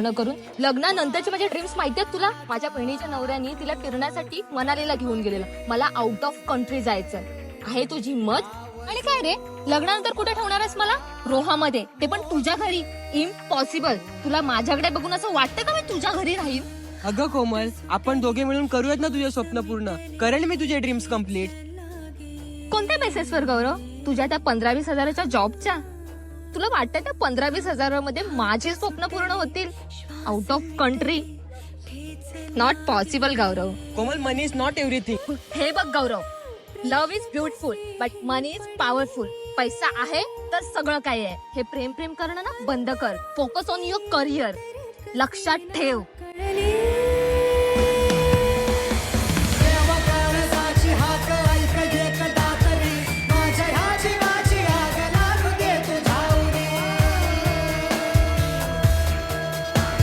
लग्न करून लग्नानंतरचे माझे ड्रीम्स माहिती आहेत तुला? माझ्या बहिणीच्या नवऱ्याने तिला फिरण्यासाठी मनालीला घेऊन गेलेलं. मला आउट ऑफ कंट्री जायचं आहे. तुझी मत? आणि काय रे, लग्नानंतर कुठे ठेवणार आहेस मला? रोहामध्ये, ते पण तुझ्या घरी? इम्पॉसिबल. तुला माझ्याकडे बघून असं वाटतं का मी तुझ्या घरी राहीन? अगं कोमल, आपण दोघे मिळून करूयात ना तुझे स्वप्न पूर्ण. करेल मी तुझे ड्रीम्स कम्प्लीट. कोणत्या बेसिसवर गौरव? तुझ्या त्या 15-20 हजाराच्या जॉबच्या? तुला वाटतं त्या 15-20 हजारामध्ये माझे स्वप्न पूर्ण होतील? Out of country? Not possible Gaurav. Komal, money is not everything. हे बघ Gaurav, love is beautiful but money is powerful. पैसा आहे तर सगळं काही आहे. हे प्रेम करणं ना बंद कर. Focus on your career. लक्षात ठेव.